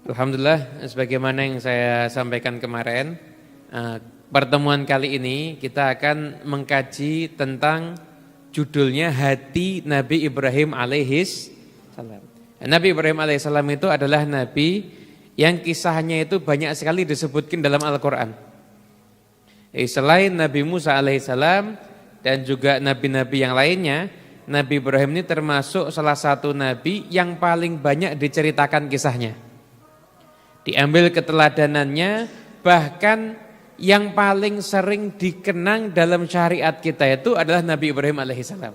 Alhamdulillah, sebagaimana yang saya sampaikan kemarin, pertemuan kali ini kita akan mengkaji tentang judulnya Hati Nabi Ibrahim alaihis salam. Nabi Ibrahim alaihis salam itu adalah Nabi yang kisahnya itu banyak sekali disebutkan dalam Al-Quran. Selain Nabi Musa alaihis salam dan juga nabi-nabi yang lainnya, Nabi Ibrahim ini termasuk salah satu nabi yang paling banyak diceritakan kisahnya. Diambil keteladanannya, bahkan yang paling sering dikenang dalam syariat kita itu adalah Nabi Ibrahim alaihissalam.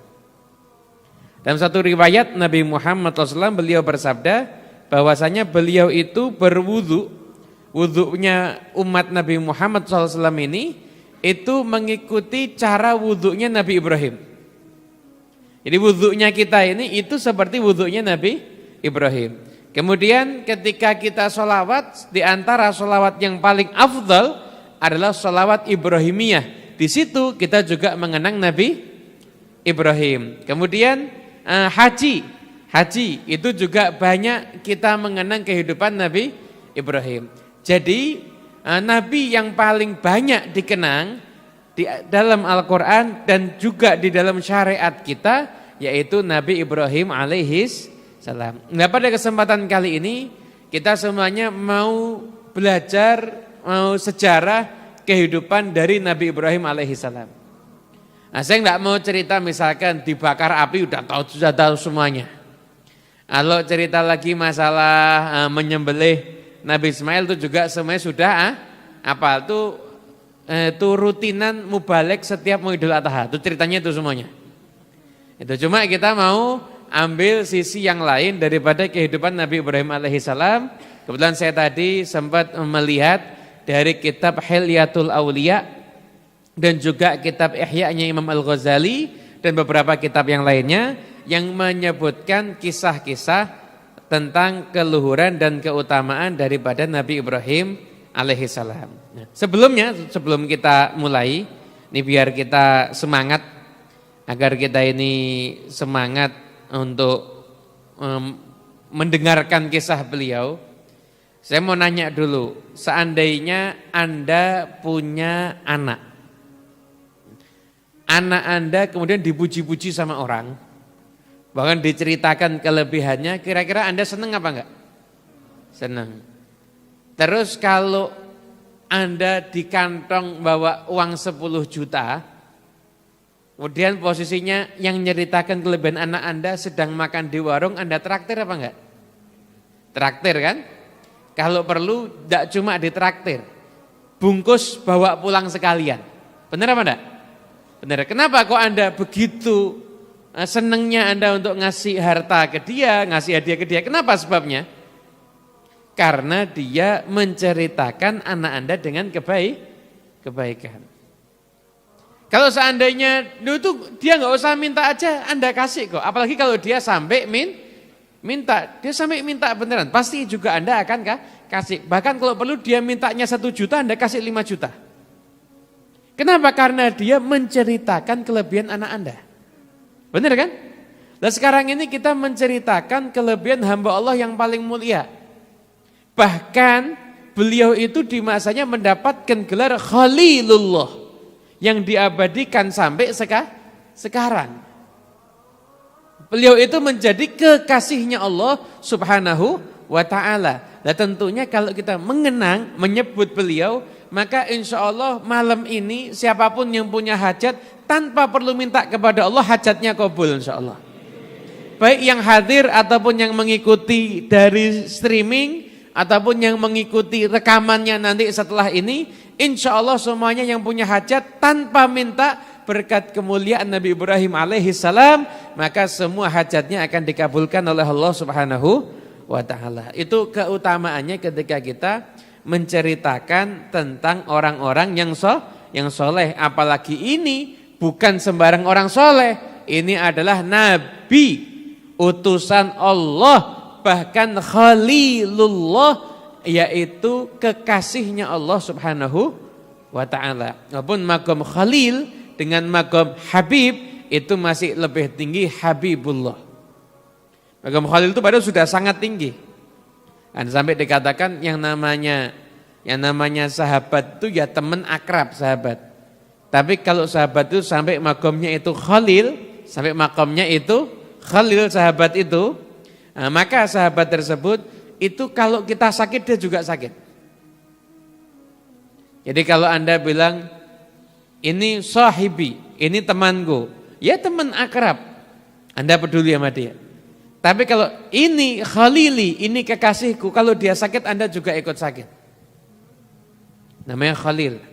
Dalam satu riwayat Nabi Muhammad SAW beliau bersabda bahwasanya beliau itu berwudu, wudunya umat Nabi Muhammad SAW ini itu mengikuti cara wudunya Nabi Ibrahim. Jadi wudunya kita ini itu seperti wudunya Nabi Ibrahim. Kemudian ketika kita sholawat, di antara sholawat yang paling afdal adalah sholawat Ibrahimiyah. Di situ kita juga mengenang Nabi Ibrahim. Kemudian haji itu juga banyak kita mengenang kehidupan Nabi Ibrahim. Jadi Nabi yang paling banyak dikenang di dalam Al-Quran dan juga di dalam syariat kita yaitu Nabi Ibrahim alaihis salam. Nah, pada kesempatan kali ini kita semuanya mau belajar sejarah kehidupan dari Nabi Ibrahim alaihissalam. Nah, saya nggak mau cerita misalkan dibakar api sudah tahu semuanya. Kalau cerita lagi masalah menyembelih Nabi Ismail itu juga semuanya sudah apa itu rutinan mubalek setiap mau Idul Adha. Itu ceritanya itu semuanya. Itu cuma kita mau ambil sisi yang lain daripada kehidupan Nabi Ibrahim alaihissalam. Kebetulan saya tadi sempat melihat dari kitab Hilyatul Auliya dan juga kitab Ihya-nya Imam Al-Ghazali dan beberapa kitab yang lainnya yang menyebutkan kisah-kisah tentang keluhuran dan keutamaan daripada Nabi Ibrahim alaihissalam. Sebelum kita mulai, ini biar kita semangat, agar kita ini semangat untuk mendengarkan kisah beliau. Saya mau nanya dulu, seandainya Anda punya anak Anda kemudian dipuji-puji sama orang, bahkan diceritakan kelebihannya, kira-kira Anda senang apa enggak? Senang. Terus kalau Anda di kantong bawa uang 10 juta, kemudian posisinya yang nyeritakan kelebihan anak Anda sedang makan di warung, Anda traktir apa enggak? Traktir kan? Kalau perlu tidak cuma ditraktir, bungkus bawa pulang sekalian. Benar apa enggak? Benar. Kenapa kok Anda begitu senangnya Anda untuk ngasih harta ke dia, ngasih hadiah ke dia? Kenapa sebabnya? Karena dia menceritakan anak Anda dengan kebaikan. Kalau seandainya itu dia nggak usah minta aja, Anda kasih kok. Apalagi kalau dia sampai minta, dia sampai minta beneran, pasti juga Anda akan kasih. Bahkan kalau perlu dia mintanya 1 juta, Anda kasih 5 juta. Kenapa? Karena dia menceritakan kelebihan anak Anda. Benar kan? Dan sekarang ini kita menceritakan kelebihan hamba Allah yang paling mulia. Bahkan beliau itu di masanya mendapatkan gelar Khalilullah yang diabadikan sampai sekarang. Beliau itu menjadi kekasihnya Allah Subhanahu wa ta'ala. Nah tentunya kalau kita mengenang, menyebut beliau, maka insya Allah malam ini siapapun yang punya hajat tanpa perlu minta kepada Allah, hajatnya kabul insya Allah. Baik yang hadir ataupun yang mengikuti dari streaming ataupun yang mengikuti rekamannya nanti setelah ini, insya Allah semuanya yang punya hajat tanpa minta berkat kemuliaan Nabi Ibrahim alaihissalam, maka semua hajatnya akan dikabulkan oleh Allah Subhanahu wa ta'ala. Itu keutamaannya ketika kita menceritakan tentang orang-orang yang soleh. Apalagi ini bukan sembarang orang soleh, ini adalah Nabi, utusan Allah, bahkan Khalilullah, yaitu kekasihnya Allah Subhanahu wa ta'ala. Walaupun maqam Khalil dengan maqam Habib itu masih lebih tinggi Habibullah. Maqam Khalil itu padahal sudah sangat tinggi. Dan sampai dikatakan yang namanya sahabat itu ya teman akrab sahabat. Tapi kalau sahabat itu sampai makomnya itu khalil, sahabat itu, maka sahabat tersebut itu kalau kita sakit dia juga sakit. Jadi kalau Anda bilang ini sahibi, ini temanku, ya teman akrab, Anda peduli sama dia. Tapi kalau ini khalili, ini kekasihku, kalau dia sakit Anda juga ikut sakit. Namanya khalil.